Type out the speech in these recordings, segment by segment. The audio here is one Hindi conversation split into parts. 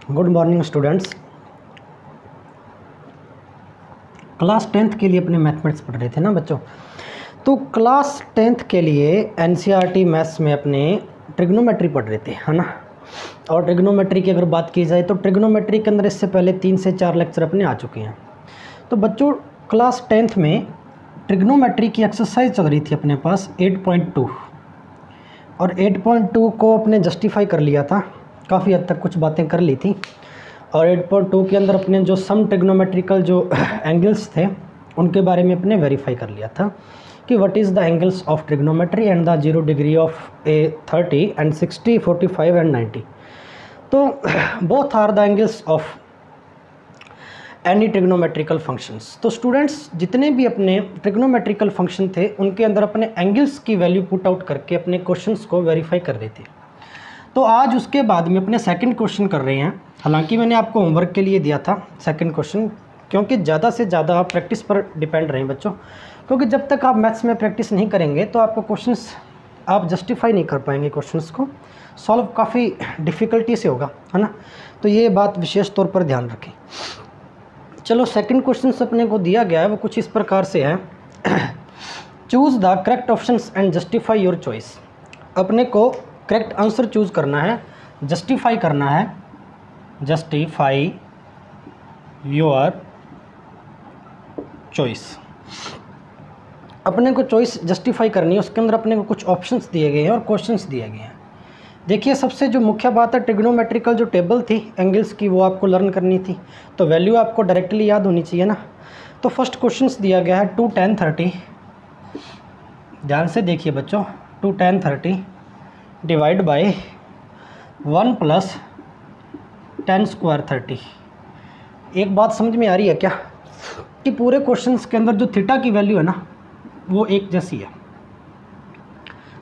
Good morning students. Class 10th के लिए अपने मैथमेटिक्स पढ़ रहे थे ना बच्चों। तो क्लास 10th के लिए एनसीईआरटी मैथ्स में अपने ट्रिग्नोमेट्री पढ़ रहे थे, है ना। और ट्रिग्नोमेट्री की अगर बात की जाए तो ट्रिग्नोमेट्री के अंदर इससे पहले 3 से 4 लेक्चर अपने आ चुके हैं। तो बच्चों क्लास 10th में ट्रिग्नोमेट्री की एक्सरसाइज चल रही थी अपने पास 8.2 और 8.2 को अपने जस्टिफाई कर लिया था, काफ़ी हद तक कुछ बातें कर ली थी। और 8.2 के अंदर अपने जो सम ट्रिग्नोमेट्रिकल जो एंगल्स थे उनके बारे में अपने वेरीफाई कर लिया था कि what is the angles of trigonometry and the 0 degree of A 30 and 60 45 and 90। तो both are the angles of any trigonometrical functions. तो स्टूडेंट्स जितने भी अपने ट्रिग्नोमेट्रिकल फंक्शन थे उनके अंदर अपने एंगल्स की वैल्यू पुट आउट करके अपने क्वेश्चंस को वेरीफाई कर रहे थे। तो आज उसके बाद में अपने सेकंड क्वेश्चन कर रहे हैं। हालांकि मैंने आपको होमवर्क के लिए दिया था सेकंड क्वेश्चन, क्योंकि ज़्यादा से ज़्यादा आप प्रैक्टिस पर डिपेंड रहें बच्चों, क्योंकि जब तक आप मैथ्स में प्रैक्टिस नहीं करेंगे तो आपको क्वेश्चंस आप जस्टिफाई नहीं कर पाएंगे, क्वेश्चंस को सॉल्व काफ़ी डिफ़िकल्टी से होगा, है ना। तो ये बात विशेष तौर पर ध्यान रखें। चलो सेकंड क्वेश्चन अपने को दिया गया है वो कुछ इस प्रकार से है। Choose the correct options and justify your choice. अपने को करेक्ट आंसर चूज़ करना है, जस्टिफाई करना है, जस्टिफाई योर चॉइस। अपने को चॉइस जस्टिफाई करनी है, उसके अंदर अपने को कुछ ऑप्शंस दिए गए हैं और क्वेश्चंस दिए गए हैं। देखिए सबसे जो मुख्य बात है, ट्रिग्नोमेट्रिकल जो टेबल थी एंगल्स की वो आपको लर्न करनी थी, तो वैल्यू आपको डायरेक्टली याद होनी चाहिए ना। तो फर्स्ट क्वेश्चंस दिया गया है 2 tan 30। ध्यान से देखिए बच्चों, 2 tan 30 divide by 1 + tan square 30। एक बात समझ में आ रही है क्या कि पूरे क्वेश्चंस के अंदर जो थीटा की वैल्यू है ना वो एक जैसी है।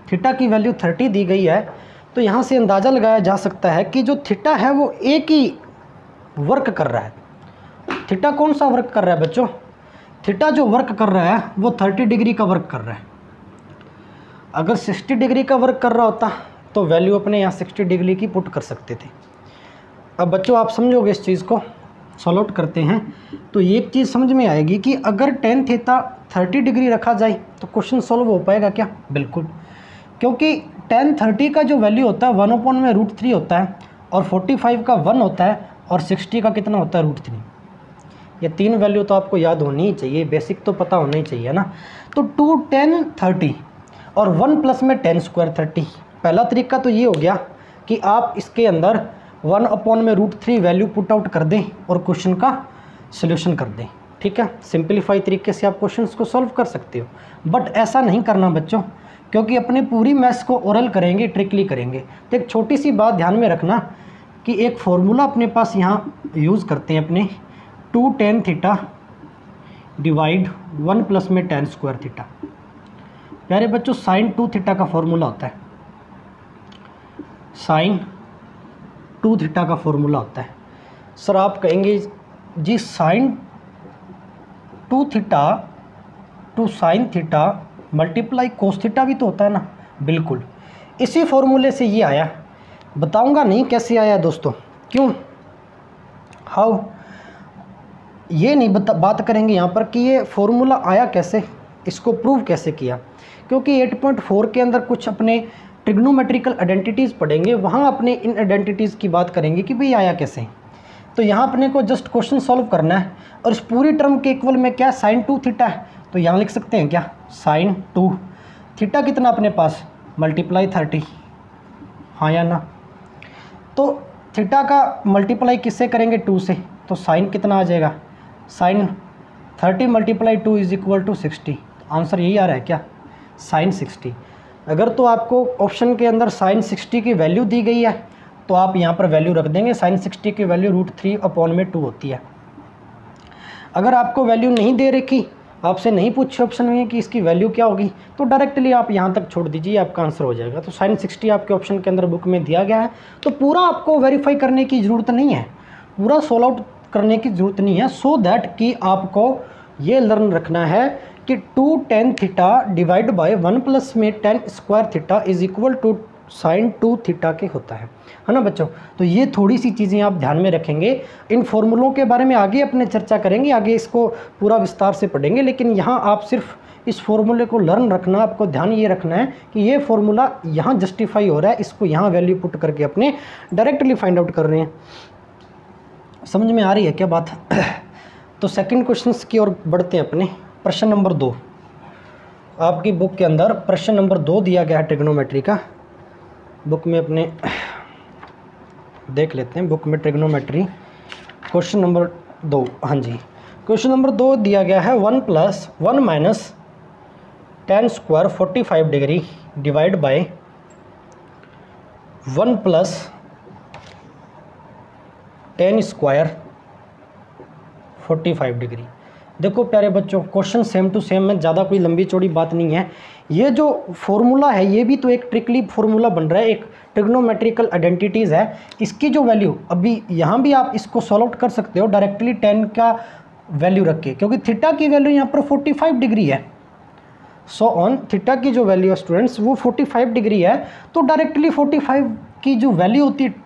थीटा की वैल्यू 30 दी गई है, तो यहाँ से अंदाज़ा लगाया जा सकता है कि जो थीटा है वो एक ही वर्क कर रहा है। थीटा कौन सा वर्क कर रहा है बच्चों? थीटा जो वर्क कर रहा है वो 30 डिग्री का वर्क कर रहा है। अगर 60 डिग्री का वर्क कर रहा होता तो वैल्यू अपने यहाँ 60 डिग्री की पुट कर सकते थे। अब बच्चों आप समझोगे इस चीज़ को, सॉल्व आउट करते हैं तो एक चीज़ समझ में आएगी कि अगर tan थीटा 30 डिग्री रखा जाए तो क्वेश्चन सॉल्व हो पाएगा क्या? बिल्कुल, क्योंकि tan 30 का जो वैल्यू होता है 1/√3 होता है और 45 का 1 होता है और 60 का कितना होता है √3। ये तीन वैल्यू तो आपको याद होनी ही चाहिए, बेसिक तो पता होना ही चाहिए ना। तो 2 tan 30 और 1 प्लस में tan स्क्वायर 30। पहला तरीका तो ये हो गया कि आप इसके अंदर 1/√3 वैल्यू पुट आउट कर दें और क्वेश्चन का सॉल्यूशन कर दें। ठीक है, सिंपलीफाई तरीके से आप क्वेश्चंस को सॉल्व कर सकते हो, बट ऐसा नहीं करना बच्चों, क्योंकि अपने पूरी मैथ्स को ओरल करेंगे, ट्रिकली करेंगे। तो एक छोटी सी बात ध्यान में रखना कि एक फॉर्मूला अपने पास यहाँ यूज़ करते हैं अपने 2 tan थीटा डिवाइड 1 प्लस में tan स्क्वायर थीटा। प्यारे बच्चों sin 2 थीटा का फॉर्मूला होता है, sin 2 थीटा का फॉर्मूला होता है। सर आप कहेंगे जी sin 2 theta two sin theta multiply cos theta भी तो होता है ना। बिल्कुल, इसी फॉर्मूले से ये आया। बताऊंगा नहीं कैसे आया दोस्तों, क्यों, हाउ, ये नहीं बात करेंगे यहाँ पर कि ये फॉर्मूला आया कैसे, इसको प्रूव कैसे किया, क्योंकि 8.4 के अंदर कुछ अपने ट्रिग्नोमेट्रिकल आइडेंटिटीज़ पढ़ेंगे, वहाँ अपने इन आइडेंटिटीज़ की बात करेंगे कि भाई आया कैसे। तो यहाँ अपने को जस्ट क्वेश्चन सॉल्व करना है और इस पूरी टर्म के इक्वल में क्या sin 2 थीटा है, तो यहाँ लिख सकते हैं क्या sin 2 थीटा कितना अपने पास मल्टीप्लाई 30, हाँ या ना। तो थीटा का मल्टीप्लाई किससे करेंगे 2 से, तो साइन कितना आ जाएगा, sin 30 × 2 = 60। आंसर यही आ रहा है क्या, sin 60। अगर तो आपको ऑप्शन के अंदर sin 60 की वैल्यू दी गई है तो आप यहाँ पर वैल्यू रख देंगे, sin 60 की वैल्यू √3/2 होती है। अगर आपको वैल्यू नहीं दे रखी, आपसे नहीं पूछे ऑप्शन में कि इसकी वैल्यू क्या होगी, तो डायरेक्टली आप यहाँ तक छोड़ दीजिए, आपका आंसर हो जाएगा। तो sin 60 आपके ऑप्शन के अंदर बुक में दिया गया है, तो पूरा आपको वेरीफाई करने की ज़रूरत नहीं है, पूरा सॉल्व आउट करने की ज़रूरत नहीं है, सो दैट कि आपको ये लर्न रखना है कि 2 tan theta divide by 1 plus में tan square theta is equal to sine 2 theta के होता है ना बच्चों। तो ये थोड़ी सी चीज़ें आप ध्यान में रखेंगे। इन फॉर्मूलों के बारे में आगे अपने चर्चा करेंगे, आगे इसको पूरा विस्तार से पढ़ेंगे, लेकिन यहाँ आप सिर्फ इस फॉर्मूले को लर्न रखना, आपको ध्यान ये रखना है कि ये फॉर्मूला यहाँ जस्टिफाई हो रहा है, इसको यहाँ वैल्यू पुट करके अपने डायरेक्टली फाइंड आउट कर रहे हैं। समझ में आ रही है क्या बात? तो सेकंड क्वेश्चन की ओर बढ़ते हैं अपने। प्रश्न नंबर 2 आपकी बुक के अंदर प्रश्न नंबर 2 दिया गया है ट्रिग्नोमेट्री का। बुक में अपने देख लेते हैं, बुक में ट्रिग्नोमेट्री क्वेश्चन नंबर 2। हाँ जी, क्वेश्चन नंबर 2 दिया गया है 1 + 1 - tan square 45 degree divide by 1 + tan square 45 degree. देखो प्यारे बच्चों, क्वेश्चन सेम टू सेम में, ज़्यादा कोई लंबी चौड़ी बात नहीं है। ये जो फॉर्मूला है ये भी तो एक ट्रिकली फॉर्मूला बन रहा है, एक ट्रिग्नोमेट्रिकल आइडेंटिटीज़ है। इसकी जो वैल्यू अभी यहाँ भी आप इसको सॉल्व आउट कर सकते हो डायरेक्टली tan का वैल्यू रख के, क्योंकि थीटा की वैल्यू यहाँ पर 45 डिग्री है। सो ऑन थीटा की जो वैल्यू है स्टूडेंट्स वो 45 डिग्री है, तो डायरेक्टली 45 की जो वैल्यू होती है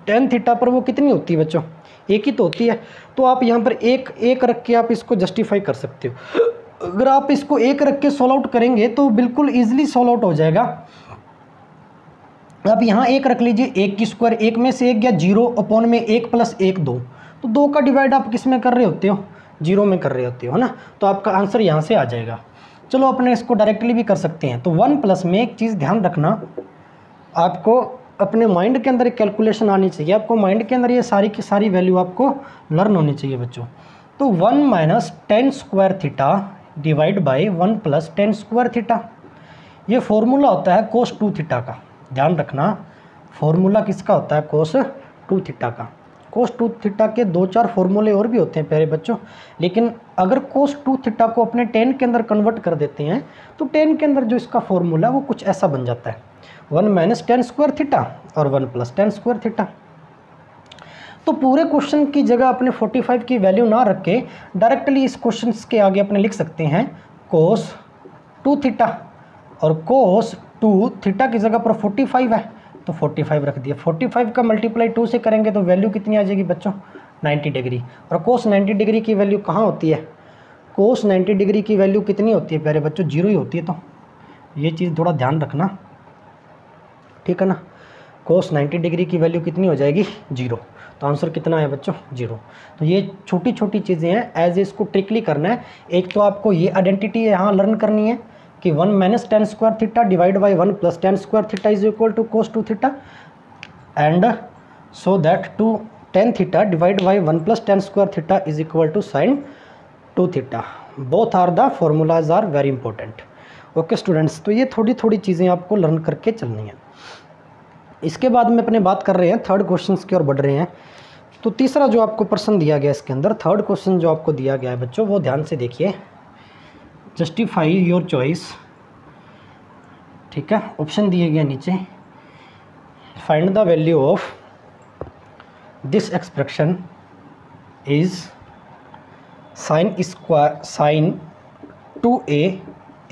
tan थीटा पर वो कितनी होती है बच्चों? एक ही तो होती है। तो आप यहाँ पर एक रख के आप इसको जस्टिफाई कर सकते हो। अगर आप इसको एक रख के सॉल्व आउट करेंगे तो बिल्कुल इजीली सॉल्व आउट हो जाएगा। आप यहाँ एक रख लीजिए, 1 की स्क्वायर, 1 में से 1 गया 0 अपॉन में 1 + 1 2, तो 2 का डिवाइड आप किस में कर रहे होते हो? 0 में कर रहे होते हो ना, तो आपका आंसर यहाँ से आ जाएगा। चलो अपने इसको डायरेक्टली भी कर सकते हैं। तो 1+ में एक चीज़ ध्यान रखना, आपको अपने माइंड के अंदर एक कैलकुलेशन आनी चाहिए, आपको माइंड के अंदर ये सारी की सारी वैल्यू आपको लर्न होनी चाहिए बच्चों। तो 1 - tan square theta divide by 1 + tan square theta, ये फॉर्मूला होता है cos 2 थीटा का। ध्यान रखना, फॉर्मूला किसका होता है? cos 2 थीटा का। cos 2 थीटा के 2-4 फॉर्मूले और भी होते हैं प्यारे बच्चों, लेकिन अगर cos 2 थीटा को अपने tan के अंदर कन्वर्ट कर देते हैं तो tan के अंदर जो इसका फॉर्मूला वो कुछ ऐसा बन जाता है, 1 - tan स्क्वायर थीटा और 1 + tan स्क्वायर थीटा। तो पूरे क्वेश्चन की जगह अपने 45 की वैल्यू ना रख के डायरेक्टली इस क्वेश्चन के आगे अपने लिख सकते हैं cos 2 थीटा, और cos 2 थीटा की जगह पर 45 है तो 45 रख दिया। 45 का मल्टीप्लाई 2 से करेंगे तो वैल्यू कितनी आ जाएगी बच्चों? 90 डिग्री। और cos 90 डिग्री की वैल्यू कहाँ होती है? cos 90 डिग्री की वैल्यू कितनी होती है प्यारे बच्चों? 0 ही होती है। तो ये चीज़ थोड़ा ध्यान रखना, ठीक है ना। cos 90 डिग्री की वैल्यू कितनी हो जाएगी? 0। तो आंसर कितना है बच्चों? 0। तो ये छोटी छोटी चीज़ें हैं, एज इसको ट्रिकली करना है। एक तो आपको ये आइडेंटिटी यहाँ लर्न करनी है कि 1 - tan square theta divide by 1 + tan square theta is equal to cos 2 theta, and so that 2 tan theta divide by 1 + tan square theta is equal to sin 2 theta. Both are the formulas are very important. Okay students, तो ये थोड़ी थोड़ी चीज़ें आपको लर्न करके चलनी है। इसके बाद में अपने बात कर रहे हैं थर्ड क्वेश्चन की ओर बढ़ रहे हैं। तो तीसरा जो आपको प्रश्न दिया गया इसके अंदर, थर्ड क्वेश्चन जो आपको दिया गया है बच्चों, वो ध्यान से देखिए। जस्टिफाई योर चॉइस, ठीक है। ऑप्शन दिए गए नीचे, find the value of this expression is sin 2a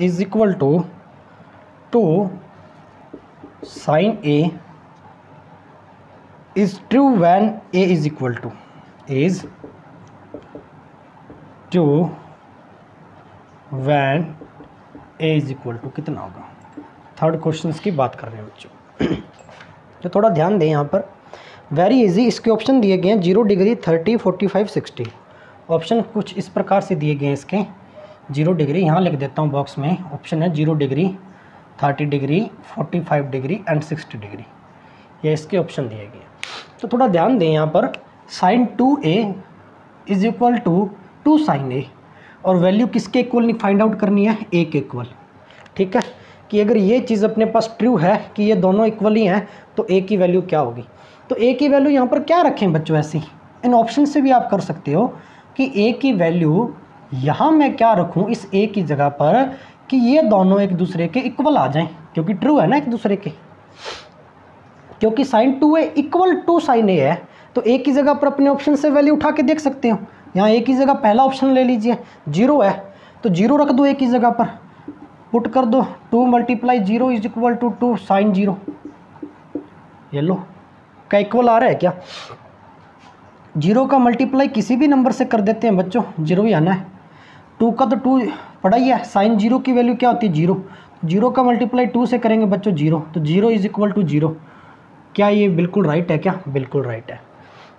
is equal to 2 sin a is true when a is equal to when a is equal to कितना होगा? थर्ड क्वेश्चन की बात कर रहे हैं बच्चों। तो थोड़ा ध्यान दें यहाँ पर, वेरी इजी। इसके ऑप्शन दिए गए हैं 0 डिग्री, 30, 45, 60। ऑप्शन कुछ इस प्रकार से दिए गए हैं इसके। 0 डिग्री यहाँ लिख देता हूँ बॉक्स में, ऑप्शन है 0 degree, 30 degree, 45 degree and 60 degree, ये इसके ऑप्शन दिए गए। तो थोड़ा ध्यान दें यहाँ पर, sin 2a is equal to 2 sin a, और वैल्यू किसके इक्वल नहीं फाइंड आउट करनी है? a के इक्वल, ठीक है। कि अगर ये चीज़ अपने पास ट्रू है कि ये दोनों इक्वल ही हैं तो a की वैल्यू क्या होगी? तो a की वैल्यू यहाँ पर क्या रखें बच्चों? ऐसी इन ऑप्शन से भी आप कर सकते हो कि a की वैल्यू यहाँ मैं क्या रखूँ इस a की जगह पर, कि ये दोनों एक दूसरे के इक्वल आ जाएं, क्योंकि ट्रू है ना एक दूसरे के। क्योंकि sin 2a equal to sin a है, तो a की जगह पर अपने ऑप्शन से वैल्यू उठा के देख सकते हो। यहाँ a की जगह पहला ऑप्शन ले लीजिए, 0 है तो 0 रख दो a की जगह पर, पुट कर दो 2 × 0 इज इक्वल टू 2 sin 0, ये लो, क्या इक्वल आ रहा है क्या? 0 का मल्टीप्लाई किसी भी नंबर से कर देते हैं बच्चों, 0 ही आना है। 2 का तो 2 पढ़ा ही है, साइन 0 की वैल्यू क्या होती है 0, 0 का मल्टीप्लाई 2 से करेंगे बच्चों 0, तो 0 इज इक्वल टू 0। क्या ये बिल्कुल राइट है क्या? बिल्कुल राइट है।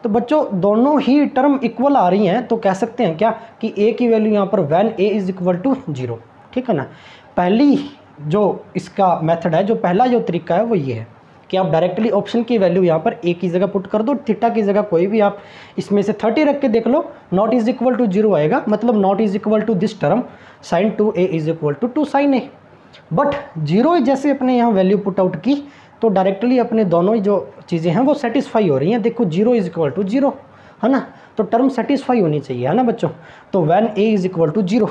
तो बच्चों दोनों ही टर्म इक्वल आ रही हैं, तो कह सकते हैं क्या कि a की वैल्यू यहाँ पर when a is equal to 0, ठीक है ना। पहली जो इसका मेथड है, जो पहला जो तरीका है वो ये है कि आप डायरेक्टली ऑप्शन की वैल्यू यहाँ पर a की जगह पुट कर दो, थीटा की जगह कोई भी आप इसमें से 30 रख के देख लो, नॉट इज इक्वल टू 0 आएगा, मतलब not is equal to this term sine 2a is equal to 2 sine a। But 0 जैसे अपने यहाँ वैल्यू पुट आउट की तो डायरेक्टली अपने दोनों ही जो चीज़ें हैं वो सेटिस्फाई हो रही हैं। देखो 0 इज इक्वल टू 0 है ना, तो टर्म सेटिस्फाई होनी चाहिए है ना बच्चों। तो when a is equal to 0,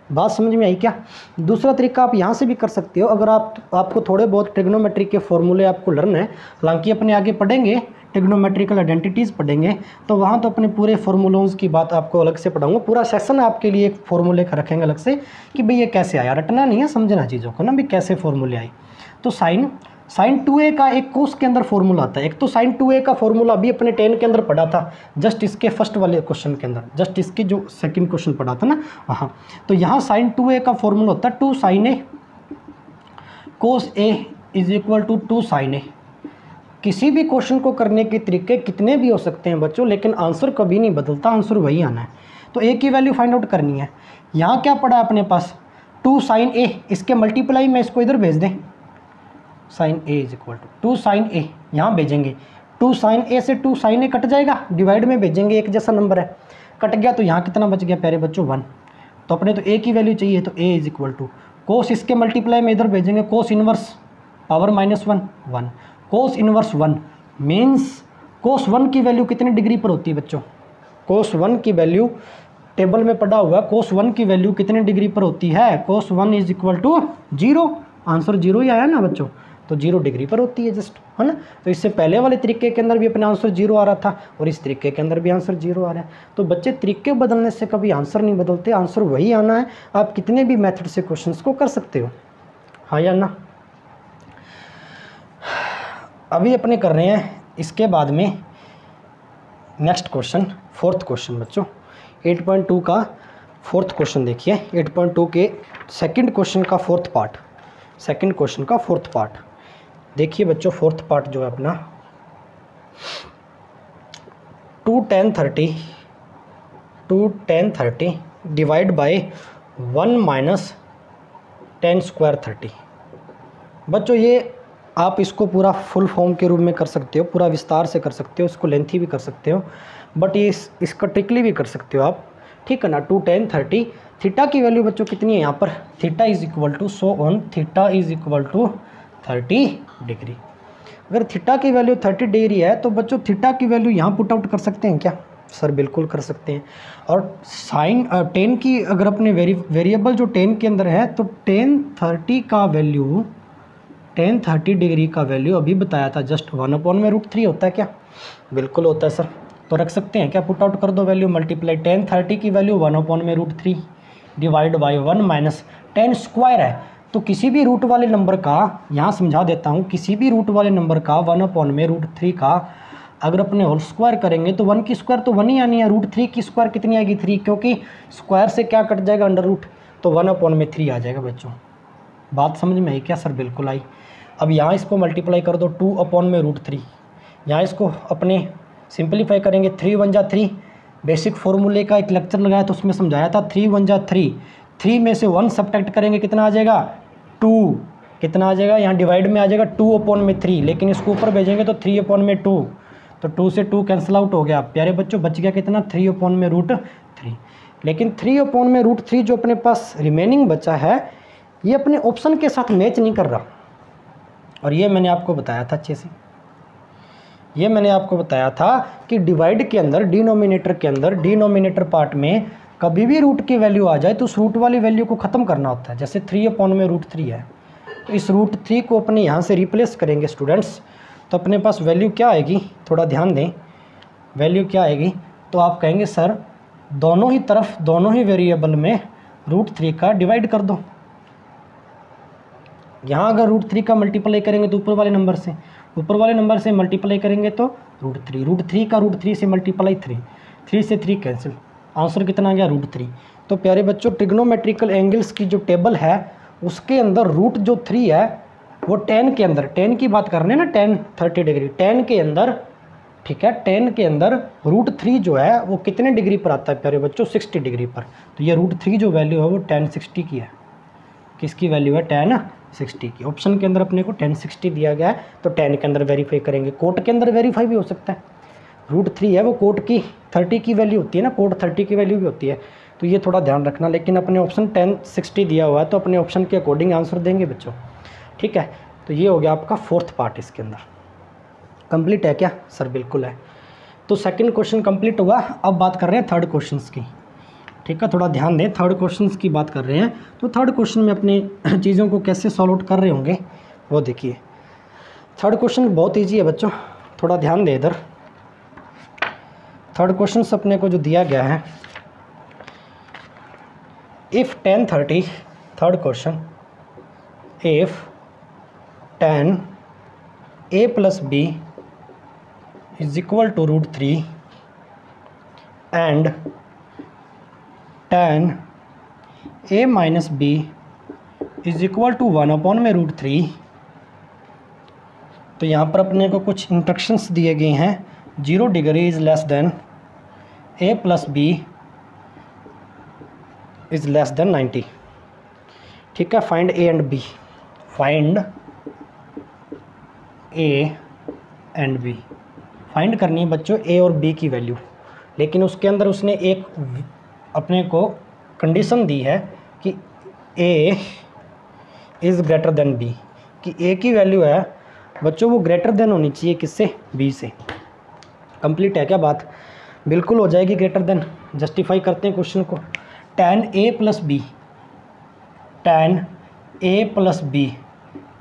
बात समझ में आई क्या? दूसरा तरीका आप यहाँ से भी कर सकते हो, अगर आपको थोड़े बहुत ट्रिग्नोमेट्री के फॉर्मूले आपको लर्न है, हालांकि अपने आगे पढ़ेंगे ट्रिग्नोमेट्रिकल आइडेंटिटीज़ पढ़ेंगे, तो वहाँ तो अपने पूरे फार्मूलोज की बात आपको अलग से पढ़ाऊंगा, पूरा सेशन आपके लिए एक फार्मूले का रखेंगे अलग से कि भाई ये कैसे आया, रटना नहीं है, समझना चीज़ों को ना भी कैसे फॉर्मूले आए। तो साइन 2a का एक कोस के अंदर फॉर्मूला आता है, एक तो साइन 2a का फॉर्मूला अभी अपने 10 के अंदर पढ़ा था, जस्ट इसके फर्स्ट वाले क्वेश्चन के अंदर, जस्ट इसके जो सेकंड क्वेश्चन पढ़ा था ना वहाँ। तो यहाँ साइन 2a का फॉर्मूला होता है 2 sine a cos a is equal to 2 sine a। किसी भी क्वेश्चन को करने के तरीके कितने भी हो सकते हैं बच्चों, लेकिन आंसर कभी नहीं बदलता, आंसर वही आना है। तो a की वैल्यू फाइंड आउट करनी है। यहाँ क्या पड़ा अपने पास 2 साइन a, इसके मल्टीप्लाई में इसको इधर भेज दें, sine a is equal to 2 sine a, यहाँ भेजेंगे 2 साइन a से 2 साइन a कट जाएगा, डिवाइड में भेजेंगे, एक जैसा नंबर है, कट गया तो यहाँ कितना बच गया प्यारे बच्चों 1। तो अपने तो a की वैल्यू चाहिए, तो a is equal to cos, इसके मल्टीप्लाई में इधर भेजेंगे cos inverse power -1 1, cos inverse 1 means cos 1 की वैल्यू कितनी डिग्री पर होती है बच्चों? कोस 1 की वैल्यू टेबल में पढ़ा हुआ, कोस 1 की वैल्यू कितनी डिग्री पर होती है? कोस 1 इज इक्वल टू 0, आंसर 0 ही आया ना बच्चों, तो 0 डिग्री पर होती है जस्ट, है ना। तो इससे पहले वाले तरीके के अंदर भी अपना आंसर 0 आ रहा था और इस तरीके के अंदर भी आंसर 0 आ रहा है। तो बच्चे तरीके बदलने से कभी आंसर नहीं बदलते, आंसर वही आना है। आप कितने भी मेथड से क्वेश्चंस को कर सकते हो, हाँ या ना। अभी अपने कर रहे हैं इसके बाद में नेक्स्ट क्वेश्चन, फोर्थ क्वेश्चन बच्चों, 8.2 का फोर्थ क्वेश्चन देखिए। 8.2 के सेकंड क्वेश्चन का फोर्थ पार्ट, सेकंड क्वेश्चन का फोर्थ पार्ट देखिए बच्चों। फोर्थ पार्ट जो है अपना 2 tan 30 divide by 1 minus 10 square 30। बच्चों ये आप इसको पूरा फुल फॉर्म के रूप में कर सकते हो, पूरा विस्तार से कर सकते हो, इसको लेंथी भी कर सकते हो, बट ये इसका ट्रिकली भी कर सकते हो आप, ठीक है ना। 2 tan 30, थीटा की वैल्यू बच्चों कितनी है यहाँ पर? Theta is equal to so on, theta is equal to 30 degree. अगर थीटा की वैल्यू 30 डिग्री है तो बच्चों थीटा की वैल्यू यहाँ पुट आउट कर सकते हैं क्या? सर बिल्कुल कर सकते हैं। और साइन 10 की अगर अपने वेरिएबल जो 10 के अंदर है, तो tan 30 का वैल्यू, tan 30 डिग्री का वैल्यू अभी बताया था जस्ट 1/√3 होता है क्या? बिल्कुल होता है सर। तो रख सकते हैं क्या? पुट आउट कर दो वैल्यू, मल्टीप्लाई tan 30 की value 1/√3 divide by 1 minus 10 square है। तो किसी भी रूट वाले नंबर का, यहाँ समझा देता हूँ, किसी भी रूट वाले नंबर का 1/√3 का अगर अपने होल स्क्वायर करेंगे तो 1 की स्क्वायर तो 1 ही आनी है, √3 की स्क्वायर कितनी आएगी 3, क्योंकि स्क्वायर से क्या कट जाएगा अंडर रूट, तो 1/3 आ जाएगा बच्चों। बात समझ में आई क्या? सर बिल्कुल आई। अब यहाँ इसको मल्टीप्लाई कर दो 2/√3, यहाँ इसको अपने सिंपलीफाई करेंगे, 3 1 जा 3, बेसिक फॉर्मूले का एक लेक्चर लगाया तो उसमें समझाया था 3 1 जा 3, 3 में से 1 सब्ट्रैक्ट करेंगे कितना आ जाएगा 2, कितना आ जाएगा यहाँ डिवाइड में आ जाएगा 2/3, लेकिन इसको ऊपर भेजेंगे तो 3/2, तो 2 से 2 कैंसिल आउट हो गया प्यारे बच्चों, बच गया कितना 3/√3। लेकिन 3/√3 जो अपने पास रिमेनिंग बचा है ये अपने ऑप्शन के साथ मैच नहीं कर रहा, और ये मैंने आपको बताया था अच्छे से, ये मैंने आपको बताया था कि डिवाइड के अंदर, डिनोमिनेटर के अंदर, डिनोमिनेटर पार्ट में कभी भी रूट की वैल्यू आ जाए तो उस रूट वाली वैल्यू को ख़त्म करना होता है। जैसे 3/√3 है तो इस √3 को अपने यहाँ से रिप्लेस करेंगे स्टूडेंट्स, तो अपने पास वैल्यू क्या आएगी, थोड़ा ध्यान दें, वैल्यू क्या आएगी, तो आप कहेंगे सर दोनों ही तरफ, दोनों ही वेरिएबल में √3 का डिवाइड कर दो। यहाँ अगर √3 का मल्टीप्लाई करेंगे तो ऊपर वाले नंबर से ऊपर वाले नंबर से मल्टीप्लाई करेंगे तो √3 का √3 से मल्टीप्लाई 3 से 3 कैंसिल, आंसर कितना आ गया √3। तो प्यारे बच्चों ट्रिग्नोमेट्रिकल एंगल्स की जो टेबल है उसके अंदर रूट जो 3 है वो tan के अंदर, tan की बात कर रहे हैं ना, tan 30 डिग्री, tan के अंदर, ठीक है, tan के अंदर √3 जो है वो कितने डिग्री पर आता है प्यारे बच्चों, 60 डिग्री पर। तो ये √3 जो वैल्यू है वो tan 60 की है। किसकी वैल्यू है, tan 60 की। ऑप्शन के अंदर अपने को tan 60 दिया गया है, तो tan के अंदर वेरीफाई करेंगे। कोट के अंदर वेरीफाई भी हो सकता है, √3 है वो कोट की 30 की वैल्यू होती है ना, कोट 30 की वैल्यू भी होती है, तो ये थोड़ा ध्यान रखना। लेकिन अपने ऑप्शन tan 60 दिया हुआ है तो अपने ऑप्शन के अकॉर्डिंग आंसर देंगे बच्चों, ठीक है। तो ये हो गया आपका 4th पार्ट। इसके अंदर कंप्लीट है क्या सर? बिल्कुल है। तो सेकंड क्वेश्चन कंप्लीट हुआ। अब बात कर रहे हैं थर्ड क्वेश्चन की, ठीक है। थोड़ा ध्यान दें, थर्ड क्वेश्चन की बात कर रहे हैं। तो थर्ड क्वेश्चन में अपने चीज़ों को कैसे सॉल्व आउट कर रहे होंगे वो देखिए। थर्ड क्वेश्चन बहुत ईजी है बच्चों, थोड़ा ध्यान दें इधर। थर्ड क्वेश्चन अपने को जो दिया गया है, if tan 30, third question, if tan a plus b is equal to √3 and tan a minus b is equal to 1 upon में √3। तो यहाँ पर अपने को कुछ इंस्ट्रक्शंस दिए गए हैं। 0 degree is less than a plus b is less than 90, ठीक है। Find a and b, find a and b, find करनी है बच्चों a और b की वैल्यू। लेकिन उसके अंदर उसने एक अपने को कंडीशन दी है कि a is greater than b, कि a की वैल्यू है बच्चों वो ग्रेटर देन होनी चाहिए किससे, b से। कंप्लीट है क्या बात? बिल्कुल हो जाएगी ग्रेटर देन। जस्टिफाई करते हैं क्वेश्चन को। tan a plus b, tan a plus b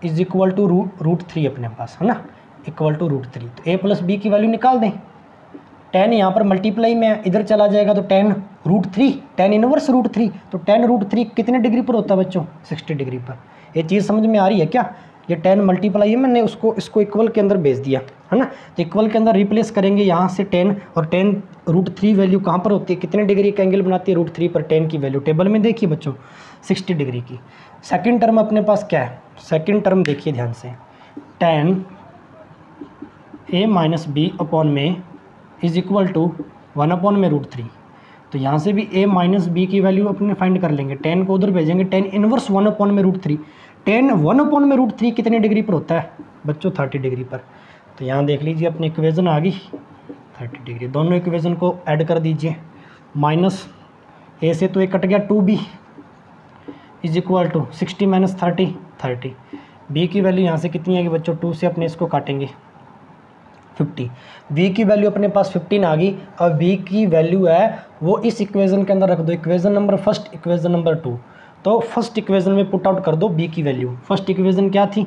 is equal to √3 अपने पास है ना, इक्वल टू √3। तो a प्लस b की वैल्यू निकाल दें। tan यहाँ पर मल्टीप्लाई में इधर चला जाएगा तो tan √3, tan इनवर्स √3। तो tan √3 कितने डिग्री पर होता है बच्चों, 60 डिग्री पर। ये चीज़ समझ में आ रही है क्या? ये tan मल्टीप्लाई है, मैंने इसको इक्वल के अंदर भेज दिया है ना। तो इक्वल के अंदर रिप्लेस करेंगे यहाँ से tan, और tan √3 वैल्यू कहाँ पर होती है, कितने डिग्री का एंगल बनाती है √3 पर, tan की वैल्यू टेबल में देखिए बच्चों 60 डिग्री की। सेकंड टर्म अपने पास क्या है, सेकंड टर्म देखिए ध्यान से, tan a minus B upon में इज़ इक्वल टू 1 अपॉन में √3। तो यहाँ से भी a माइनस बी की वैल्यू अपने फाइंड कर लेंगे, tan को उधर भेजेंगे, tan इनवर्स 1 अपॉन में √3। tan 1 अपॉन में √3 कितने डिग्री पर होता है बच्चों, 30 डिग्री पर। तो यहाँ देख लीजिए अपनी इक्वेशन आ गई 30 डिग्री। दोनों इक्वेशन को ऐड कर दीजिए, माइनस a से तो एक कट गया, 2b is equal to 60 minus 30, b की वैल्यू यहाँ से कितनी आएगी बच्चों, 2 से अपने इसको काटेंगे 50। b की वैल्यू अपने पास 15 आ गई। अब b की वैल्यू है वो इस इक्वेशन के अंदर रख दो, equation number first, equation number 2। तो फर्स्ट इक्वेशन में पुट आउट कर दो b की वैल्यू। फर्स्ट इक्वेशन क्या थी,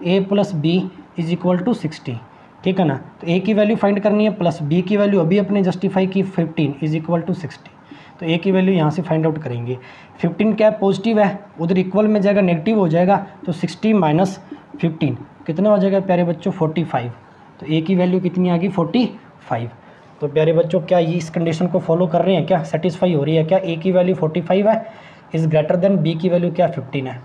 a plus B is equal to 60, ठीक है ना। तो a की वैल्यू फाइंड करनी है, प्लस b की वैल्यू अभी अपने जस्टिफाई की 15 इज इक्वल टू 60। तो a की वैल्यू यहाँ से फाइंड आउट करेंगे। 15 क्या पॉजिटिव है, उधर इक्वल में जाएगा नेगेटिव हो जाएगा, तो 60 माइनस 15 कितना हो जाएगा प्यारे बच्चों, 45। तो a की वैल्यू कितनी आ गई, 45। तो प्यारे बच्चों क्या ये इस कंडीशन को फॉलो कर रहे हैं क्या, सेटिस्फाई हो रही है क्या? a की वैल्यू 45 है, इज़ ग्रेटर देन b की वैल्यू क्या, 15 है।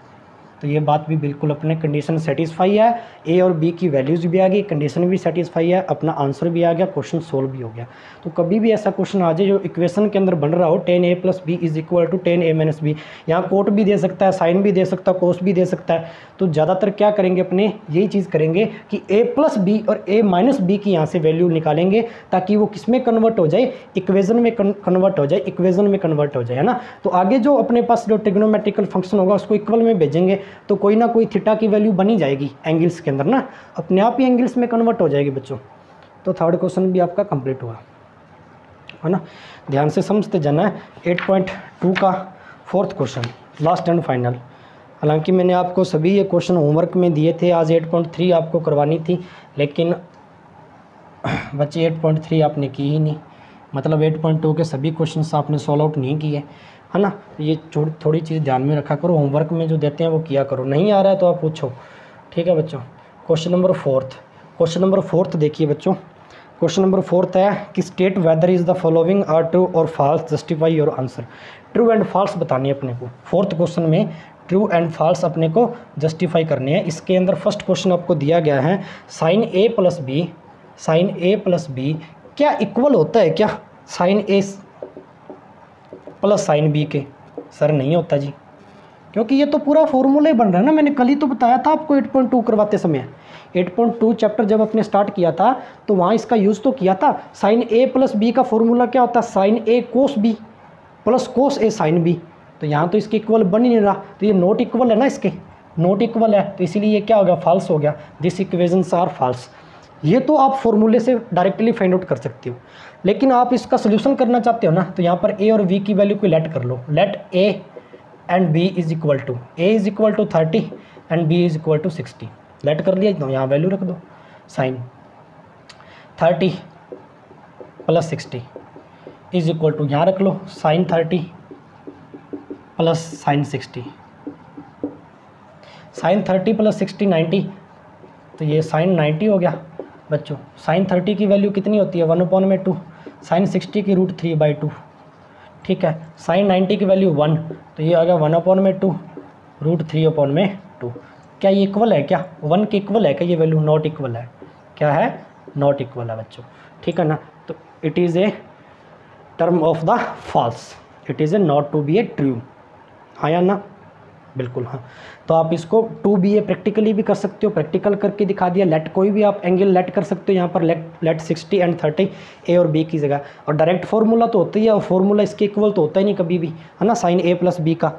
तो ये बात भी बिल्कुल अपने कंडीशन सेटिस्फाई है, a और b की वैल्यूज़ भी आ गई, कंडीशन भी सेटिस्फाई है, अपना आंसर भी आ गया, क्वेश्चन सोल्व भी हो गया। तो कभी भी ऐसा क्वेश्चन आ जाए जो इक्वेशन के अंदर बन रहा हो, tan a plus B is equal to tan a minus B, यहाँ कोट भी दे सकता है, साइन भी दे सकता है, कोस भी दे सकता है। तो ज़्यादातर क्या करेंगे अपने, यही चीज़ करेंगे कि a प्लस बी और a माइनस बी की यहाँ से वैल्यू निकालेंगे, ताकि वो किस में कन्वर्ट हो जाए, इक्वेशन में कन्वर्ट हो जाए, इक्वेशन में कन्वर्ट हो जाए, है ना। तो आगे जो अपने पास जो ट्रिग्नोमेट्रिकल फंक्शन होगा उसको इक्वल में भेजेंगे, तो कोई ना कोई थीटा की वैल्यू बनी जाएगी एंगल्स के अंदर ना, अपने आप ही एंगल्स में कन्वर्ट हो जाएगी बच्चों। तो थर्ड क्वेश्चन भी आपका कंप्लीट हुआ, है ना। ध्यान से समझते जाना है। 8.2 का fourth question, last and final. हालांकि मैंने आपको सभी ये क्वेश्चन होमवर्क में दिए थे, आज 8.3 आपको करवानी थी, लेकिन बच्चे 8.3 आपने की ही नहीं, मतलब 8.2 के सभी क्वेश्चंस आपने सॉल्व आउट नहीं किए, है ना। ये थोड़ी चीज़ ध्यान में रखा करो, होमवर्क में जो देते हैं वो किया करो, नहीं आ रहा है तो आप पूछो, ठीक है बच्चों। Question number fourth, question number 4 देखिए बच्चों। क्वेश्चन नंबर 4 है कि state whether is the following are true और false, justify your answer. True and false बतानी है अपने को। 4th क्वेश्चन में ट्रू एंड फॉल्स अपने को जस्टिफाई करनी है। इसके अंदर फर्स्ट क्वेश्चन आपको दिया गया है साइन ए प्लस बी क्या इक्वल होता है क्या साइन ए प्लस साइन बी के? सर नहीं होता जी, क्योंकि ये तो पूरा फॉर्मूला ही बन रहा है ना। मैंने कल ही तो बताया था आपको 8.2 करवाते समय। 8.2 चैप्टर जब आपने स्टार्ट किया था तो वहाँ इसका यूज़ तो किया था। साइन ए प्लस बी का फॉर्मूला क्या होता है? साइन ए कोस बी प्लस कोस ए साइन बी। तो यहाँ तो इसके इक्वल बन ही नहीं रहा, तो ये नॉट इक्वल है ना, इसके नॉट इक्वल है, तो इसीलिए ये क्या हो गया? फॉल्स हो गया। This equations are false. ये तो आप फॉर्मूले से डायरेक्टली फाइंड आउट कर सकते हो, लेकिन आप इसका सोल्यूशन करना चाहते हो ना, तो यहाँ पर ए और बी की वैल्यू को लेट कर लो। Let A and B is equal to, A is equal to 30 and B is equal to 60। Let कर लिया, तो यहाँ वैल्यू रख दो। Sine 30 plus 60 is equal to, यहाँ रख लो sine 30 plus sine 60। Sine 30 plus 60 90, तो ये साइन 90 हो गया बच्चों। साइन 30 की वैल्यू कितनी होती है? 1/2। साइन 60 की √3/2। ठीक है, साइन 90 की वैल्यू 1, तो ये आ गया 1/2 √3/2। क्या ये इक्वल है? क्या 1 के इक्वल है क्या ये वैल्यू? नॉट इक्वल है। क्या है? नॉट इक्वल है बच्चों। ठीक है ना, तो it is a term of the false, it is a not to be a true. हाँ या ना? बिल्कुल हाँ। तो आप इसको टू बी ए प्रैक्टिकली भी कर सकते हो, प्रैक्टिकल करके दिखा दिया। लेट कोई भी आप एंगल लेट कर सकते हो, यहाँ पर लेट 60 एंड 30 ए और बी की जगह। और डायरेक्ट फार्मूला तो होता ही है, और फार्मूला इसके इक्वल तो होता ही नहीं कभी भी, है ना, साइन ए प्लस बी का।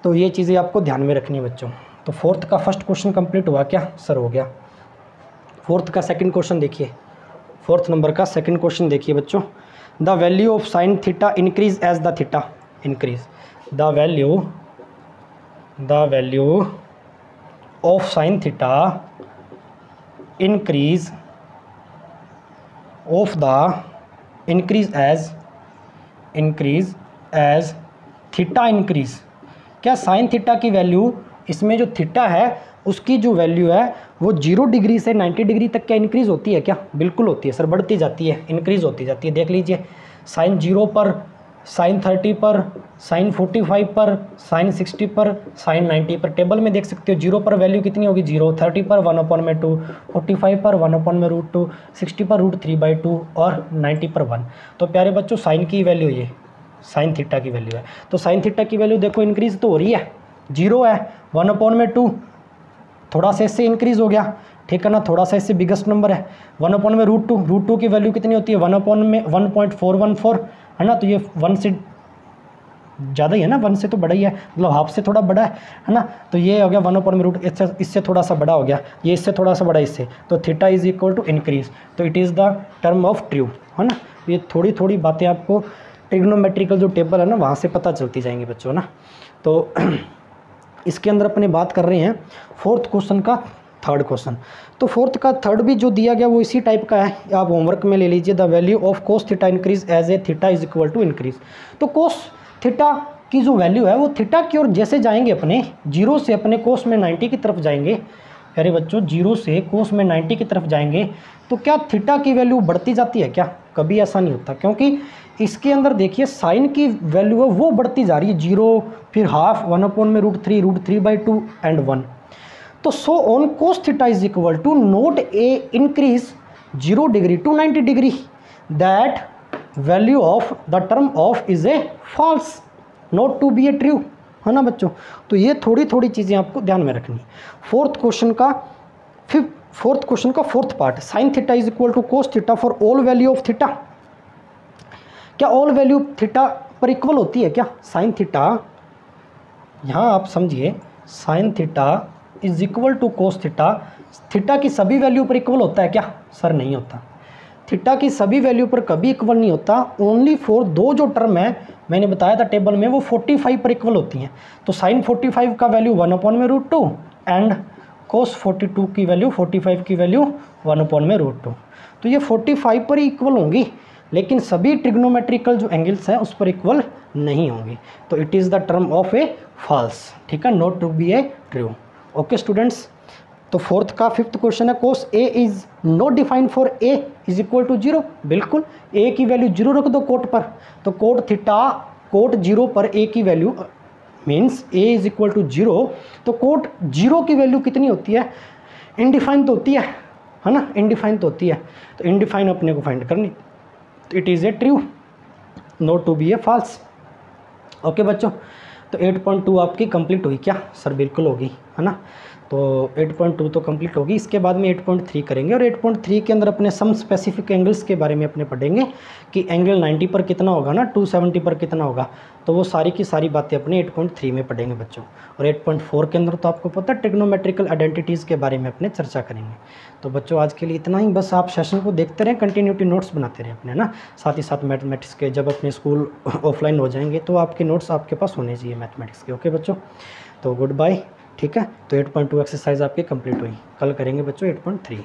तो ये चीज़ें आपको ध्यान में रखनी है बच्चों। तो 4th का फर्स्ट क्वेश्चन कंप्लीट हुआ क्या? सर हो गया। 4th का सेकेंड क्वेश्चन देखिए। 4th नंबर का सेकेंड क्वेश्चन देखिए बच्चों। The value of sine theta increase as the theta increase. द वैल्यू of sin theta increase as theta increase. क्या साइन थीटा की वैल्यू, इसमें जो थीटा है उसकी जो वैल्यू है वो 0 डिग्री से 90 डिग्री तक क्या इंक्रीज़ होती है क्या? बिल्कुल होती है सर, बढ़ती जाती है, इंक्रीज़ होती जाती है। देख लीजिए, साइन 0 पर, साइन 30 पर, साइन 45 पर, साइन 60 पर, साइन 90 पर। टेबल में देख सकते हो 0 पर वैल्यू कितनी होगी? 0, 30 पर 1/2, 45 पर 1/√2, 60 पर √3/2 और 90 पर 1। तो प्यारे बच्चों, साइन की वैल्यू ये साइन थीटा की वैल्यू है। तो साइन थीटा की वैल्यू देखो इंक्रीज़ तो हो रही है। 0 है, 1/2, थोड़ा सा इससे इंक्रीज़ हो गया, ठीक है ना, थोड़ा सा इससे बिगेस्ट नंबर है। 1/√2 की वैल्यू कितनी होती है? 1/1.414, है ना। तो ये 1 से ज़्यादा ही है ना, 1 से तो बड़ा ही है, मतलब हाफ से थोड़ा बड़ा है ना। तो ये हो गया 1/√, इससे थोड़ा सा बड़ा हो गया, ये इससे थोड़ा सा बड़ा इससे। तो theta is equal to increase, तो it is the term of true, है ना। ये थोड़ी थोड़ी बातें आपको ट्रिग्नोमेट्रिकल जो टेबल है ना वहाँ से पता चलती जाएंगी बच्चों ना। तो इसके अंदर अपने बात कर रहे हैं 4th क्वेश्चन का थर्ड क्वेश्चन। तो 4th का थर्ड भी जो दिया गया वो इसी टाइप का है, आप होमवर्क में ले लीजिए। The value of cos theta increase as a theta is equal to increase. तो कोस थीटा की जो वैल्यू है वो थीटा की ओर जैसे जाएंगे, अपने 0 से अपने कोस में 90 की तरफ जाएंगे। अरे बच्चों, 0 से कोस में 90 की तरफ जाएंगे तो क्या थीटा की वैल्यू बढ़ती जाती है क्या? कभी ऐसा नहीं होता, क्योंकि इसके अंदर देखिए साइन की वैल्यू है वो बढ़ती जा रही है। 0, फिर हाफ, 1/√3, √3/2 एंड 1। तो so on cos theta is equal to note a increase 0 degree to 90 degree, that value of the term of is a false, not to be a true, है ना बच्चों। तो ये थोड़ी थोड़ी चीज़ें आपको ध्यान में रखनी। 4th क्वेश्चन का 4th part, sine theta is equal to cos theta for all value of theta. क्या ऑल वैल्यू थीटा पर इक्वल होती है क्या? साइन थीटा, यहाँ आप समझिए, sine theta is equal to cos theta, theta की सभी वैल्यू पर इक्वल होता है क्या? सर नहीं होता, थीटा की सभी वैल्यू पर कभी इक्वल नहीं होता। ओनली फॉर दो जो टर्म है मैंने बताया था टेबल में, वो 45 पर इक्वल होती हैं। तो साइन 45 का वैल्यू 1/√2 एंड कोस 42 की वैल्यू 45 की वैल्यू 1/√2। तो ये 45 पर ही इक्वल होंगी, लेकिन सभी ट्रिग्नोमेट्रिकल जो एंगल्स हैं उस पर इक्वल नहीं होंगी। तो it is the term of a false, ठीक है, not to be a true. Okay students, तो फोर्थ का फिफ्थ क्वेश्चन है cos A is not defined for A is equal to 0। बिल्कुल, ए की वैल्यू 0 रख दो कोट पर, तो कोट थीटा कोट 0 पर ए की value means A is equal to 0। तो कोट 0 की वैल्यू कितनी होती है, इनडिफाइन तो होती है ना, इनडिफाइन तो होती है। तो इनडिफाइन अपने को फाइंड करनी, it is a true not to be a false. Okay बच्चों, तो 8.2 आपकी कंप्लीट हुई क्या सर? बिल्कुल होगी, है ना। तो 8.2 तो कंप्लीट होगी। इसके बाद में 8.3 करेंगे, और 8.3 के अंदर अपने सम स्पेसिफिक एंगल्स के बारे में अपने पढ़ेंगे कि एंगल 90 पर कितना होगा ना, 270 पर कितना होगा। तो वो सारी की सारी बातें अपने 8.3 में पढ़ेंगे बच्चों। और 8.4 के अंदर तो आपको पता है ट्रिग्नोमेट्रिकल आइडेंटिटीज़ के बारे में अपने चर्चा करेंगे। तो बच्चों आज के लिए इतना ही, बस आप सेशन को देखते रहें, कंटिन्यूटी नोट्स बनाते रहें अपने ना। साथ ही साथ मैथमेटिक्स के जब अपने स्कूल ऑफलाइन हो जाएंगे तो आपके नोट्स आपके पास होने चाहिए मैथमेटिक्स के। ओके बच्चों, तो गुड बाय। ठीक है, तो 8.2 एक्सरसाइज आपकी कंप्लीट हुई। कल करेंगे बच्चों 8.3।